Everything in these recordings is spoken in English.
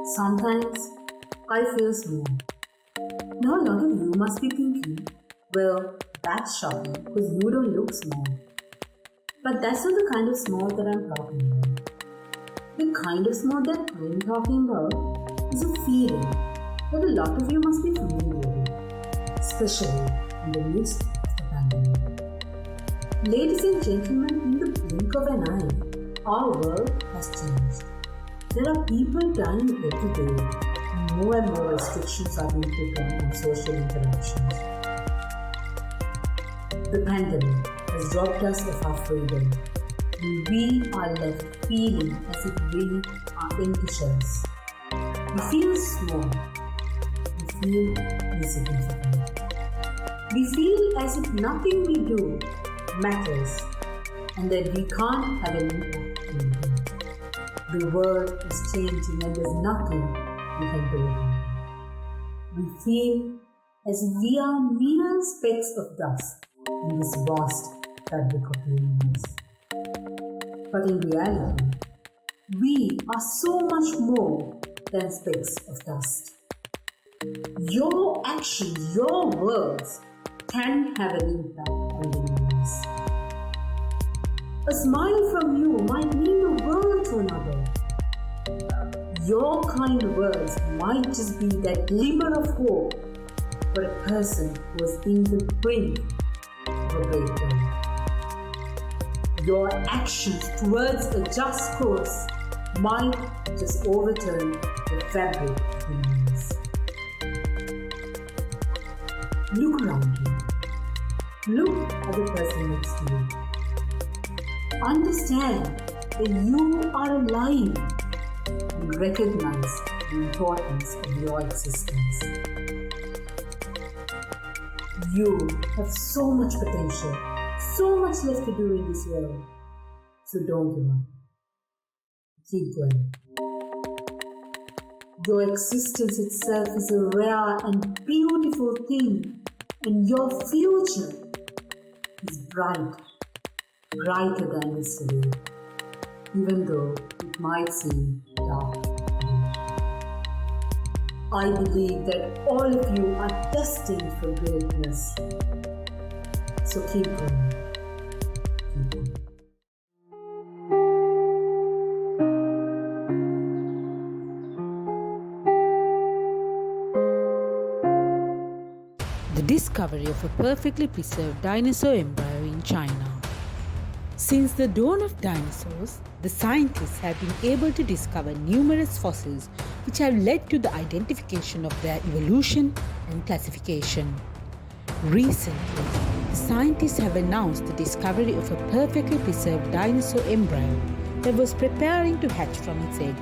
Sometimes I feel small. Now a lot of you must be thinking, well, that's shocking because you don't look small. But that's not the kind of small that I'm talking about. The kind of small that I'm talking about is a feeling that a lot of you must be familiar with, especially in the midst of the pandemic. Ladies and gentlemen, in the blink of an eye, our world has changed. There are people dying every day, and more restrictions are being put on social interactions. The pandemic has robbed us of our freedom, and we are left feeling as if we are empty shells. We feel small. We feel insignificant. We feel as if nothing we do matters, and that we can't have an impact on anything. The world is changing and there's nothing we can do about it. We feel as if we are mere specks of dust in this vast fabric of the universe. But in reality, we are so much more than specks of dust. Your actions, your words can have an impact on the universe. A smile from you might mean the world to another. Your kind words might just be that glimmer of hope for a person who is in the brink of a breakdown. Your actions towards a just cause might just overturn the fabric of the universe. Look around you. Look at the person next to you. Understand that you are alive and recognize the importance of your existence. You have so much potential, so much left to do in this world. So don't give up. Keep going. Your existence itself is a rare and beautiful thing, and your future is bright. Brighter than yesterday, even though it might seem dark. I believe that all of you are destined for greatness. So keep going. Keep going. The discovery of a perfectly preserved dinosaur embryo in China. Since the dawn of dinosaurs, the scientists have been able to discover numerous fossils which have led to the identification of their evolution and classification. Recently, the scientists have announced the discovery of a perfectly preserved dinosaur embryo that was preparing to hatch from its egg,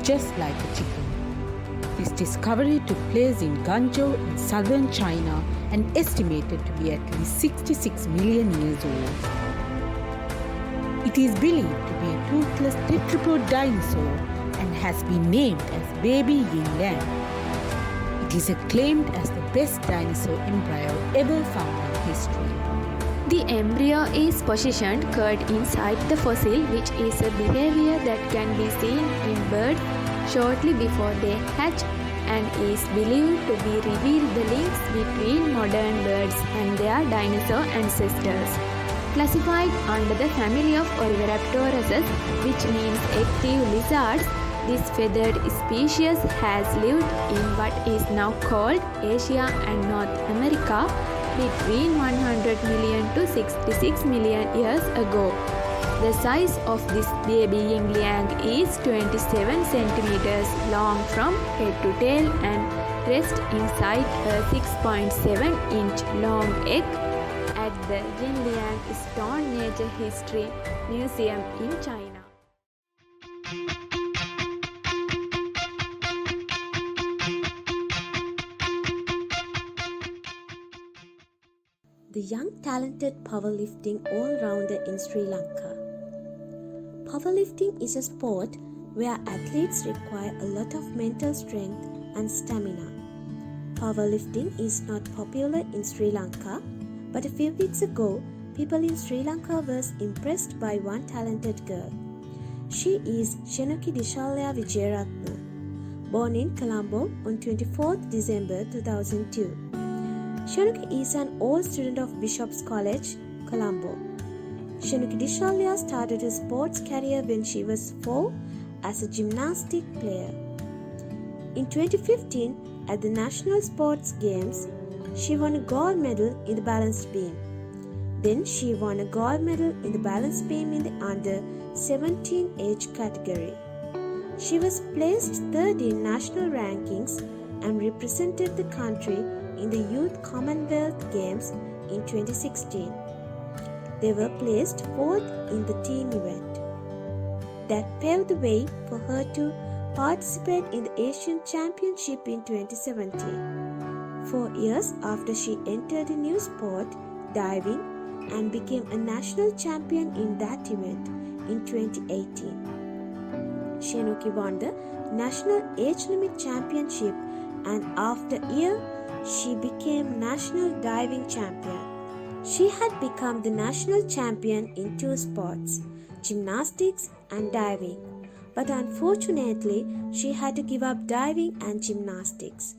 just like a chicken. This discovery took place in Guangzhou in southern China and estimated to be at least 66 million years old. It is believed to be a toothless tetrapod dinosaur and has been named as Baby Yin Lamb. It is acclaimed as the best dinosaur embryo ever found in history. The embryo is positioned curled inside the fossil, which is a behavior that can be seen in birds shortly before they hatch and is believed to be reveal the links between modern birds and their dinosaur ancestors. Classified under the family of Oviraptoruses, which means active lizards, this feathered species has lived in what is now called Asia and North America between 100 million to 66 million years ago. The size of this baby yin liang is 27 centimeters long from head to tail and rests inside a 6.7-inch long egg at the Jinliang Stone Nature History Museum in China. The young talented powerlifting all-rounder in Sri Lanka. Powerlifting is a sport where athletes require a lot of mental strength and stamina. Powerlifting is not popular in Sri Lanka, but a few weeks ago, people in Sri Lanka were impressed by one talented girl. She is Shenaki Dishalya Vijayaratna, born in Colombo on 24th December 2002. Shanuki is an old student of Bishop's College, Colombo. Shanuki Dishalya started her sports career when she was 4 as a gymnastic player. In 2015, at the National Sports Games, she won a gold medal in the balanced beam. Then she won a gold medal in the balanced beam in the under 17 age category. She was placed third in national rankings and represented the country in the Youth Commonwealth Games in 2016. They were placed fourth in the team event. That paved the way for her to participate in the Asian Championship in 2017. 4 years after she entered a new sport, diving, and became a national champion in that event in 2018. Shanuki won the National Age Limit Championship, and after a year, she became National Diving Champion. She had become the national champion in 2 sports, gymnastics and diving. But unfortunately, she had to give up diving and gymnastics.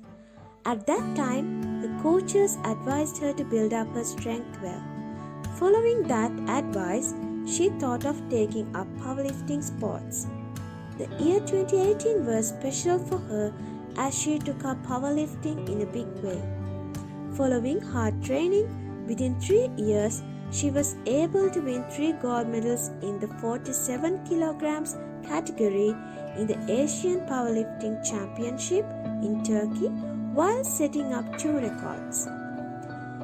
At that time, the coaches advised her to build up her strength well. Following that advice, she thought of taking up powerlifting sports. The year 2018 was special for her as she took up powerlifting in a big way. Following hard training, within 3 years, she was able to win 3 gold medals in the 47 kilograms category in the Asian Powerlifting Championship in Turkey while setting up 2 records.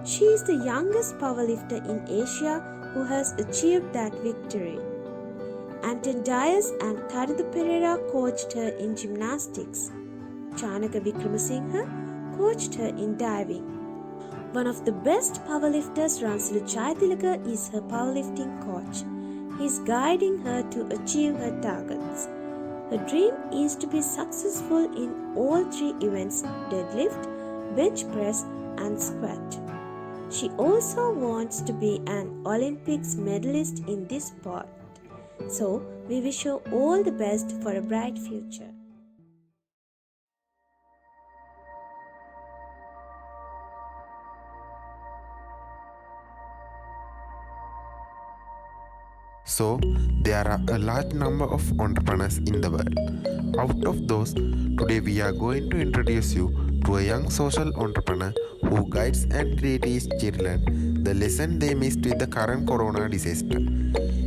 She is the youngest powerlifter in Asia who has achieved that victory. Anton Dias and Tharadu Pereira coached her in gymnastics. Chanaka Vikramasinghe coached her in diving. One of the best powerlifters, Ransilu Jayathilaga, is her powerlifting coach. He is guiding her to achieve her targets. Her dream is to be successful in all 3 events: deadlift, bench press, and squat. She also wants to be an Olympics medalist in this sport. So, we wish her all the best for a bright future. So, there are a large number of entrepreneurs in the world. Out of those, today we are going to introduce you to a young social entrepreneur who guides and teaches children the lesson they missed with the current corona disaster.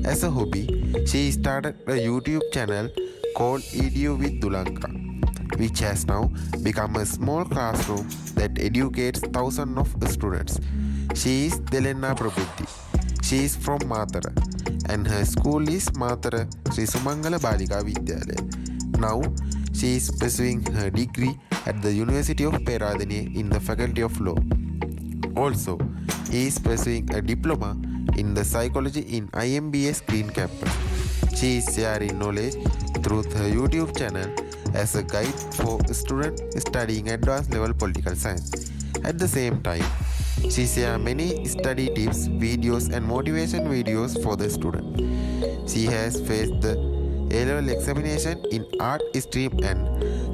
As a hobby, she started a YouTube channel called Edu with Dulanka, which has now become a small classroom that educates thousands of students. She is Delena Prabhuti. She is from Matara, and her school is Matara Sri Sumangala Balika Vidyalaya. Now, she is pursuing her degree at the University of Peradeniya in the Faculty of Law. Also, he is pursuing a diploma in the psychology in IMBS Green Campus. She is sharing knowledge through her YouTube channel as a guide for students studying advanced level political science. At the same time, she shares many study tips, videos and motivation videos for the student. She has faced the A-level examination in art stream and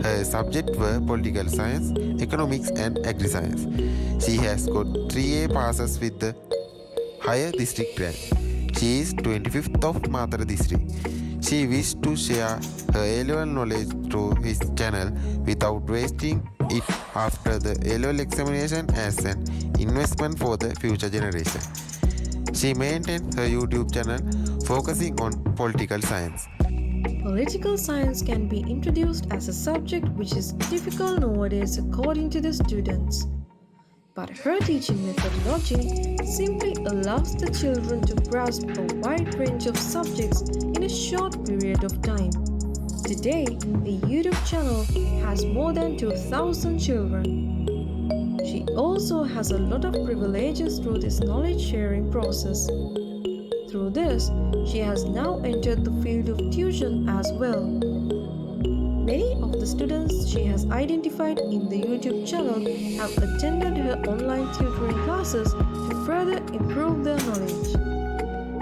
her subjects were political science, economics and agri-science. She has got 3A passes with the higher district rank. She is 25th of Matara district. She wished to share her A-level knowledge through his channel without wasting it after the A-level examination as an investment for the future generation. She maintains her YouTube channel focusing on political science. Political science can be introduced as a subject which is difficult nowadays according to the students. But her teaching methodology simply allows the children to grasp a wide range of subjects in a short period of time. Today, the YouTube channel has more than 2,000 children. She also has a lot of privileges through this knowledge sharing process. Through this, she has now entered the field of tuition as well. Many of the students she has identified in the YouTube channel have attended her online tutoring classes to further improve their knowledge.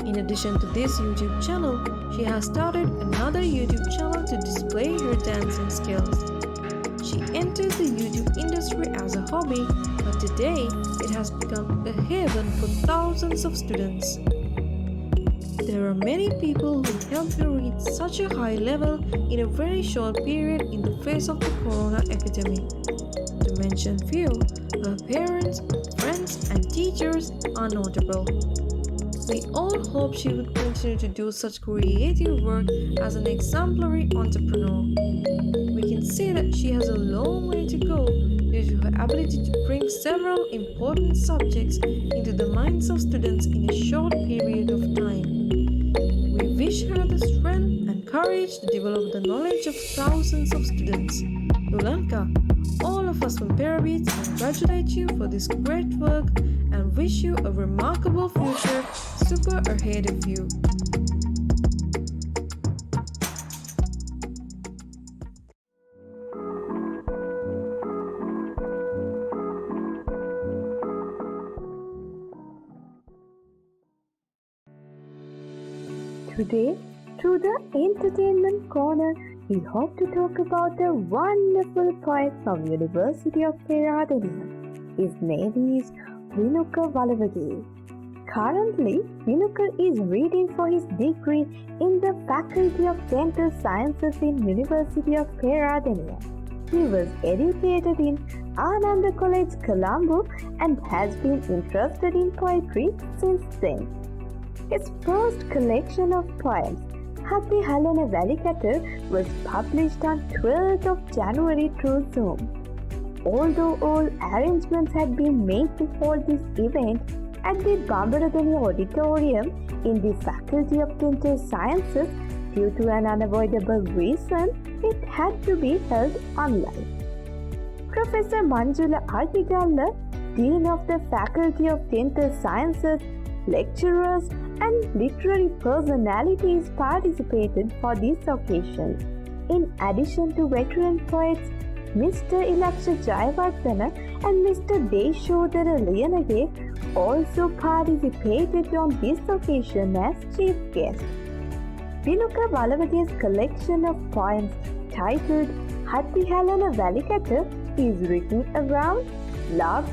In addition to this YouTube channel, she has started another YouTube channel to display her dancing skills. She entered the YouTube industry as a hobby, but today it has become a haven for thousands of students. There are many people who helped her reach such a high level in a very short period in the face of the corona epidemic. To mention few, her parents, friends, and teachers are notable. We all hope she would continue to do such creative work as an exemplary entrepreneur. We can say that she has a long way to go due to her ability to bring several important subjects into the minds of students in a short period of time. We wish her the strength and courage to develop the knowledge of thousands of students. Lulanka, all of us from Perabeats congratulate you for this great work and wish you a remarkable future super ahead of you. Today, through the entertainment corner, we hope to talk about the wonderful poet from University of Peradeniya. His name is Vinuka Valavage. Currently, Vinuka is reading for his degree in the Faculty of Dental Sciences in University of Peradeniya. He was educated in Ananda College, Colombo, and has been interested in poetry since then. His first collection of poems, Happy Helena Valikata, was published on 12th of January through Zoom. Although all arrangements had been made to hold this event at the Bambaradani Auditorium in the Faculty of Dental Sciences, due to an unavoidable reason, it had to be held online. Professor Manjula Artigalla, Dean of the Faculty of Dental Sciences, lecturers and literary personalities participated for this occasion. In addition to veteran poets, Mr. Ilaksha Jayawardena and Mr. Deshodara Liyanage also participated on this occasion as chief guests. Vinuka Valavage's collection of poems titled Happy Helena Valikata is written around love,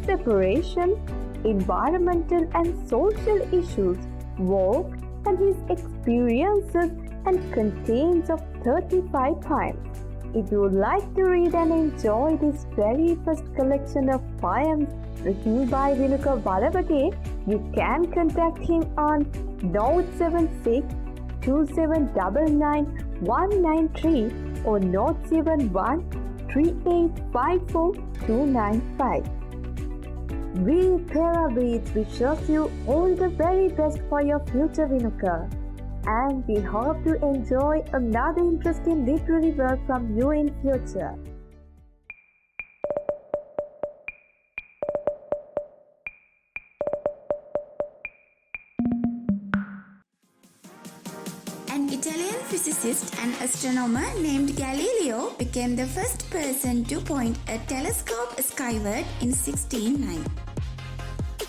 separation, environmental and social issues, war, and his experiences, and contains of 35 poems. If you would like to read and enjoy this very first collection of poems written by Vinuka Valavage, you can contact him on 076 2799 193 or 071 3854 295. We Perabeats wishes you all the very best for your future, Vinuka, and we hope to enjoy another interesting literary work from you in future. An Italian physicist and astronomer named Galileo became the first person to point a telescope skyward in 1609.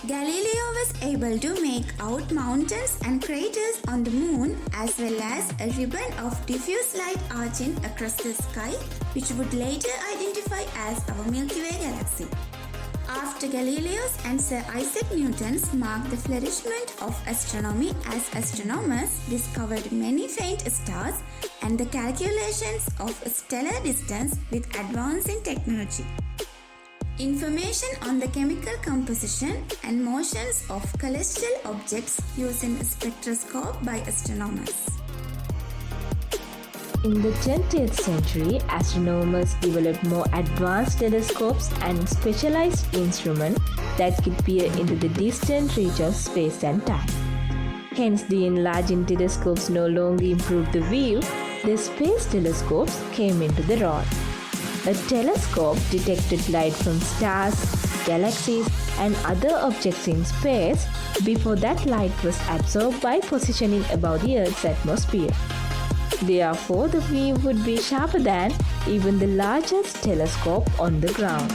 Galileo was able to make out mountains and craters on the moon, as well as a ribbon of diffuse light arching across the sky, which would later identify as our Milky Way galaxy. After Galileo's and Sir Isaac Newton's marked the flourishment of astronomy, as astronomers discovered many faint stars and the calculations of stellar distance with advancing technology. Information on the chemical composition and motions of celestial objects using a spectroscope by astronomers. In the 20th century, astronomers developed more advanced telescopes and specialized instruments that could peer into the distant reach of space and time. Hence, the enlarging telescopes no longer improved the view, the space telescopes came into the role. A telescope detected light from stars, galaxies, and other objects in space before that light was absorbed by positioning above the Earth's atmosphere. Therefore, the view would be sharper than even the largest telescope on the ground.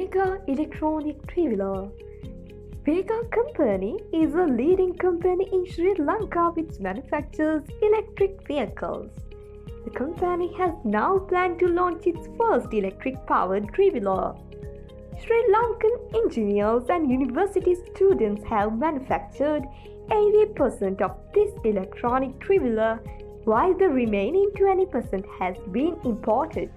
Vega Electronic Three-Wheeler. Vega Company is a leading company in Sri Lanka which manufactures electric vehicles. The company has now planned to launch its first electric-powered three-wheeler. Sri Lankan engineers and university students have manufactured 80% of this electronic three-wheeler, while the remaining 20% has been imported.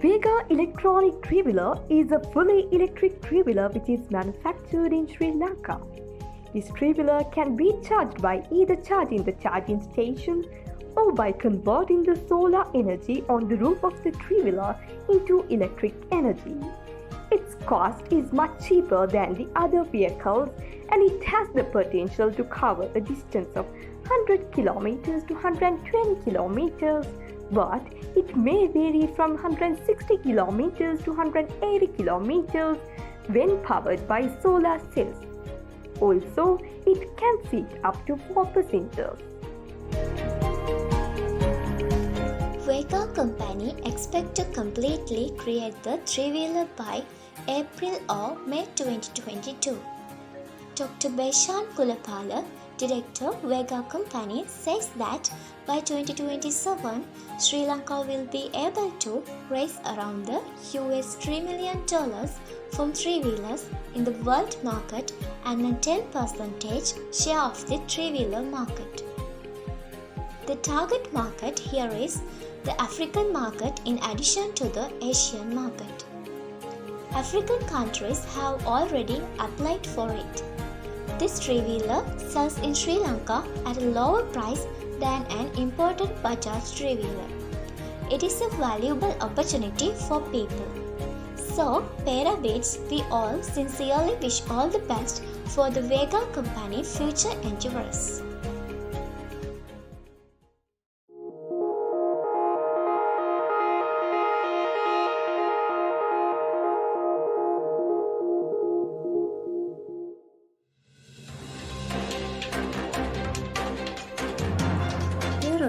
Vega Electronic Three-Wheeler is a fully electric three-wheeler which is manufactured in Sri Lanka. This three-wheeler can be charged by either charging the charging station or by converting the solar energy on the roof of the three-wheeler into electric energy. Its cost is much cheaper than the other vehicles, and it has the potential to cover a distance of 100 kilometers to 120 kilometers, but it may vary from 160 kilometers to 180 kilometers when powered by solar cells. Also, it can seat up to 4 passengers. Vega Company expect to completely create the three-wheeler by April or May 2022. Dr. Beshan Kulapala, Director, Vega Company, says that by 2027, Sri Lanka will be able to raise around the $3 million from three-wheelers in the world market and a 10% share of the three-wheeler market. The target market here is the African market in addition to the Asian market. African countries have already applied for it. This three-wheeler sells in Sri Lanka at a lower price than an imported Bajaj three-wheeler. It is a valuable opportunity for people. So, perabeats, we all sincerely wish all the best for the Vega Company future endeavors.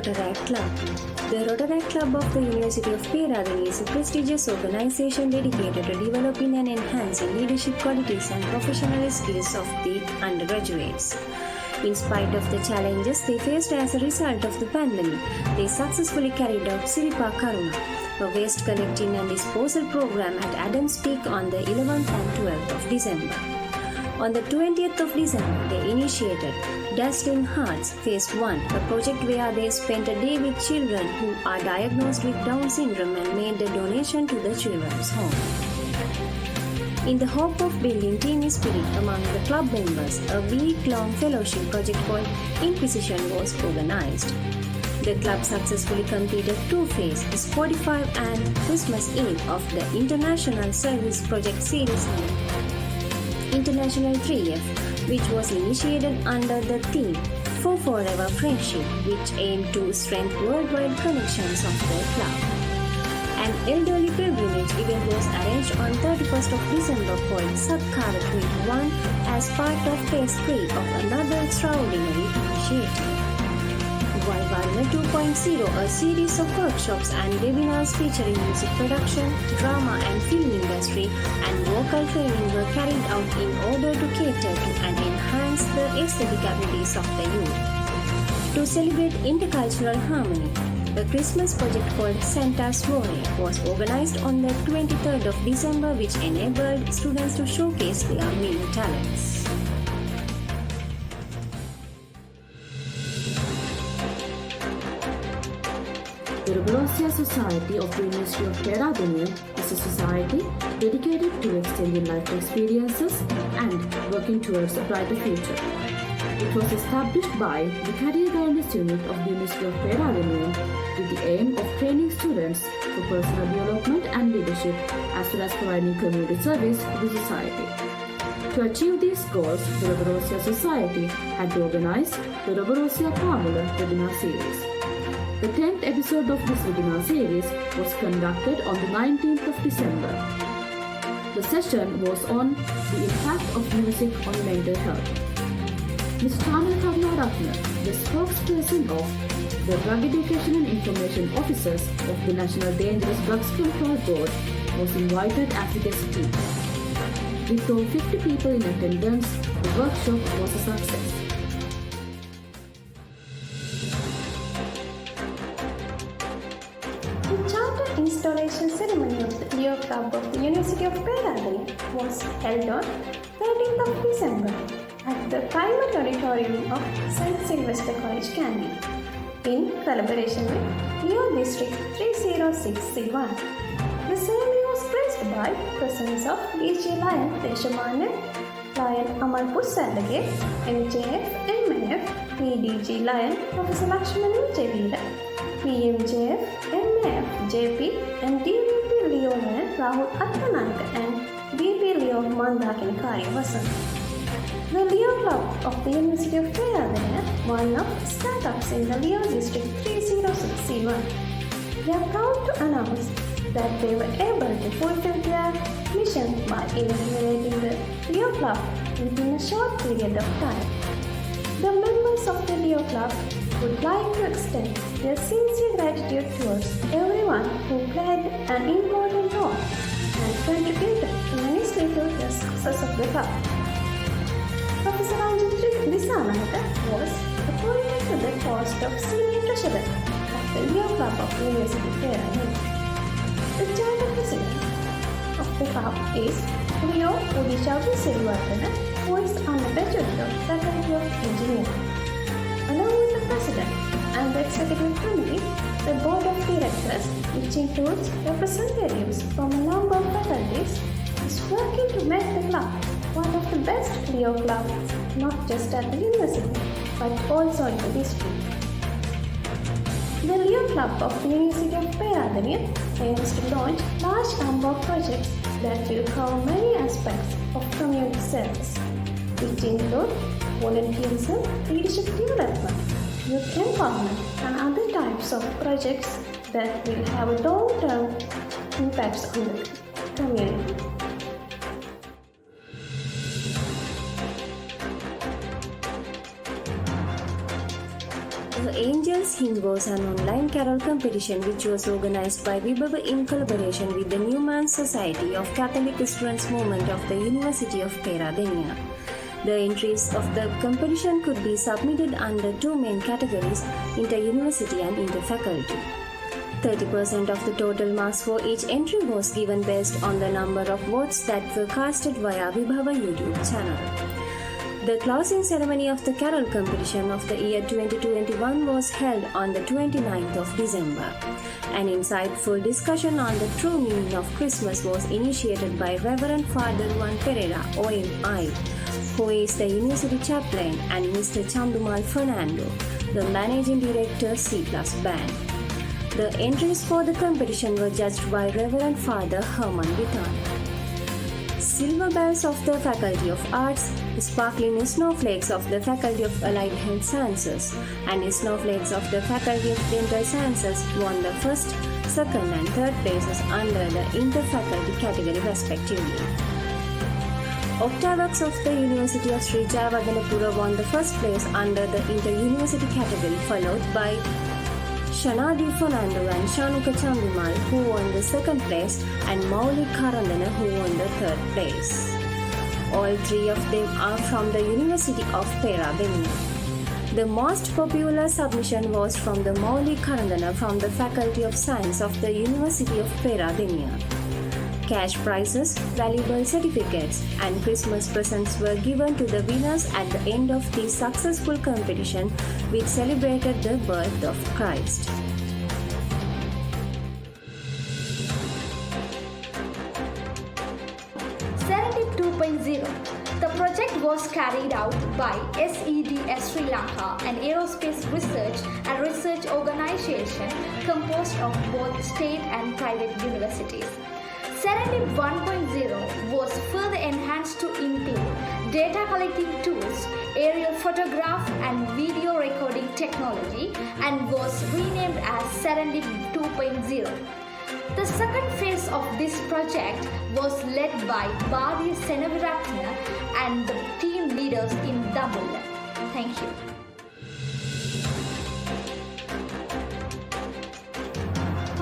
Rotaract Club. The Rotaract Club of the University of Peradeniya is a prestigious organization dedicated to developing and enhancing leadership qualities and professional skills of the undergraduates. In spite of the challenges they faced as a result of the pandemic, they successfully carried out Siripa Karuna, a waste collecting and disposal program at Adams Peak on the 11th and 12th of December. On the 20th of December, they initiated Dazzling Hearts Phase 1, a project where they spent a day with children who are diagnosed with Down syndrome and made a donation to the children's home. In the hope of building team spirit among the club members, a week-long fellowship project called Inquisition was organized. The club successfully completed 2 phases, 45 and Christmas Eve of the International Service Project Series International 3F, which was initiated under the theme For Forever Friendship, which aimed to strengthen worldwide connections of the club. An elderly pilgrimage event was arranged on 31st of December called Satkara 21 as part of phase 3 of another extraordinary initiative. Vivana 2.0, a series of workshops and webinars featuring music production, drama and film industry, and vocal training were carried out in order to cater to and enhance the aesthetic abilities of the youth. To celebrate intercultural harmony, a Christmas project called Santa's Warrior was organized on the 23rd of December, which enabled students to showcase their many talents. The Revolosia Society of the University of Peradeniya is a society dedicated to extending life experiences and working towards a brighter future. It was established by the Career Guidance Unit of the University of Peradeniya with the aim of training students for personal development and leadership, as well as providing community service to the society. To achieve these goals, the Revolosia Society had to organize the Revolosia Pamula webinar series. The 10th episode of this webinar series was conducted on the 19th of December. The session was on the impact of music on mental health. Ms. Chana Karnaratna, the spokesperson of the Drug Education and Information Officers of the National Dangerous Drugs Control Board, was invited as a guest speaker. With over 50 people in attendance, the workshop was a success. The charter installation ceremony of the Leo Club of the University of Peradeniya was held on 13th of December at the private auditorium of St. Sylvester College, Kandy, in collaboration with Leo District 306C1. The ceremony was graced by presence of D.J. Lion Deshamana, Lion Amalpur Sandage, MJF, MF, PDG Lion, Professor Lakshman Vijayveera, PMJF, MF, JP, and DVP Leo Lion Rahul Attananka and VP Leo Mandakini Karivasan. The Leo Club of the University of Peradeniya, one of the startups in the Leo District 306C1. They are proud to announce that they were able to fulfill their mission by inaugurating the Leo Club within a short period of time. The members of the Leo Club would like to extend their sincere gratitude towards everyone who played an important role and contributed immensely to the success of the club. Professor Ranjit Disananda was appointed to the post of Senior Treasurer of the Leo Club of the University of Peradeniya. The charter president of the club is Leo Udishavi Silvardana, who is undergraduate of Faculty of Engineering. Along with the president and the executive committee, the board of directors, which includes representatives from a number of faculties, is working to make the club one of the best Leo clubs, not just at the university, but also in the district. The Leo Club of the University of Peradeniya aims to launch large number of projects that will cover many aspects of community service, which include volunteerism, leadership development, youth empowerment, and other types of projects that will have a long-term impacts on the community. The Angels Hymn was an online carol competition which was organized by Vibhava in collaboration with the Newman Society of Catholic Students Movement of the University of Peradeniya. The entries of the competition could be submitted under two main categories, inter-university and inter-faculty. 30% of the total marks for each entry was given based on the number of votes that were casted via Vibhava YouTube channel. The closing ceremony of the carol competition of the year 2021 was held on the 29th of December. An insightful discussion on the true meaning of Christmas was initiated by Reverend Father Juan Pereira, OMI, who is the University Chaplain, and Mr. Chandumal Fernando, the Managing Director, C+ Band. The entries for the competition were judged by Reverend Father Herman Vitan. Silver bells of the Faculty of Arts, sparkling snowflakes of the Faculty of Allied Health Sciences, and snowflakes of the Faculty of Dental Sciences won the first, second and third places under the inter-faculty category respectively. Octaworks of the University of Sri Jayawardhanapura won the first place under the inter-university category, followed by Shanadi Fernando and Shanuka Chandimal, who won the second place, and Mauli Karandana, who won the third place. All three of them are from the University of Peradeniya. The most popular submission was from the Mauli Karandana from the Faculty of Science of the University of Peradeniya. Cash prizes, valuable certificates, and Christmas presents were given to the winners at the end of the successful competition, which celebrated the birth of Christ. Serendip 2.0. The project was carried out by SEDS Sri Lanka, an aerospace research and research organization composed of both state and private universities. Serendip 1.0 was further enhanced to include data collecting tools, aerial photograph and video recording technology, and was renamed as Serendip 2.0. The second phase of this project was led by Bhadya Senaviratna and the team leaders in Dabulla. Thank you.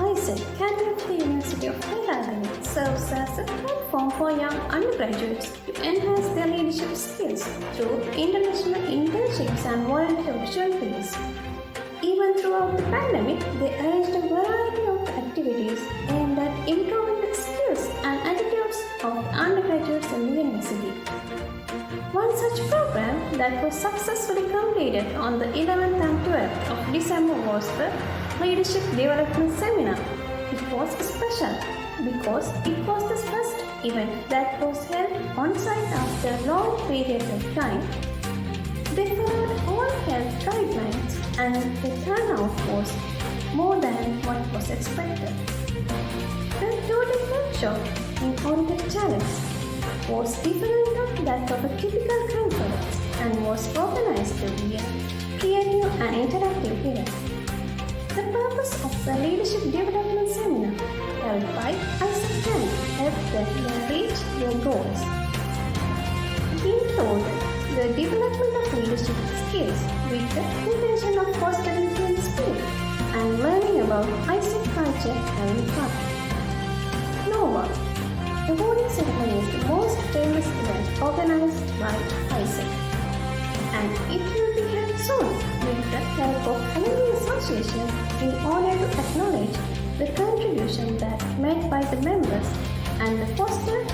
Isaac, Cadre of the University of Peradeniya, serves as a platform for young undergraduates to enhance their leadership skills through international internships and volunteer opportunities. Even throughout the pandemic, they arranged a variety of activities aimed at improving the skills and attitudes of undergraduates in the university. One such program that was successfully completed on the 11th and 12th of December was the Leadership Development Seminar. It was special because it was the first event that was held on-site after a long period of time. They followed all health guidelines and the turnout was more than what was expected. The total workshop in Auditor Challenge was different from that of a typical conference and was organized to be a creative and interactive event. The purpose of the Leadership Development Seminar held by ISEC helped them reach their goals. It included the development of leadership skills with the intention of fostering team spirit and learning about ISEC culture and fun. NOVA, the awarding ceremony is the most famous event organized by ISEC, and it will be held soon with the help of Alumni Association in order to acknowledge the contribution that made by the members and the foster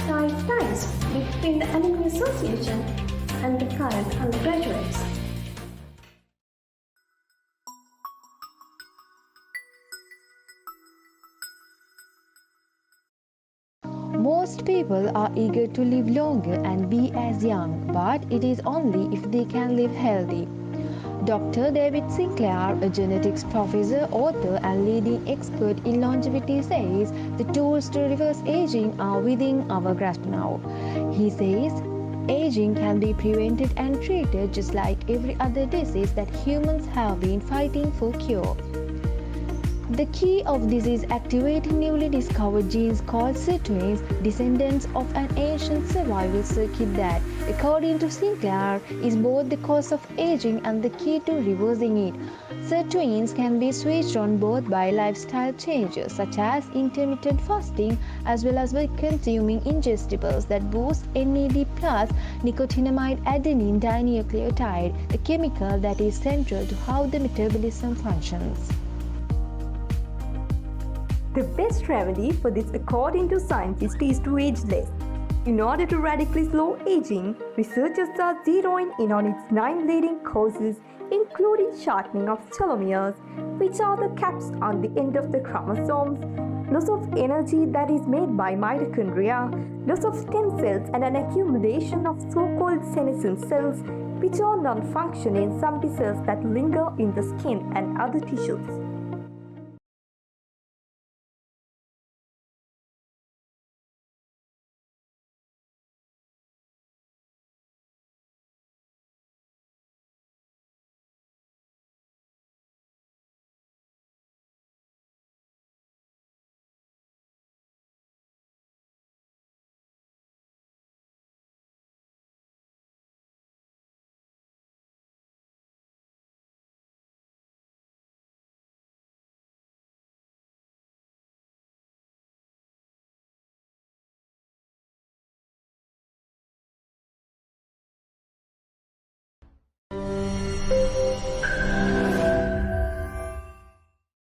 tight ties between the Alumni Association and the current undergraduates. Most people are eager to live longer and be as young, but it is only if they can live healthy. Dr. David Sinclair, a genetics professor, author, and leading expert in longevity, says the tools to reverse aging are within our grasp now. He says, aging can be prevented and treated just like every other disease that humans have been fighting for cure. The key of this is activating newly discovered genes called sirtuins, descendants of an ancient survival circuit that, according to Sinclair, is both the cause of aging and the key to reversing it. Sirtuins can be switched on both by lifestyle changes such as intermittent fasting as well as by consuming ingestibles that boost NAD plus nicotinamide adenine dinucleotide, a chemical that is central to how the metabolism functions. The best remedy for this, according to scientists, is to age less. In order to radically slow aging, researchers are zeroing in on its 9 leading causes, including shortening of telomeres, which are the caps on the end of the chromosomes, loss of energy that is made by mitochondria, loss of stem cells, and an accumulation of so-called senescent cells, which are non-functioning zombie cells that linger in the skin and other tissues.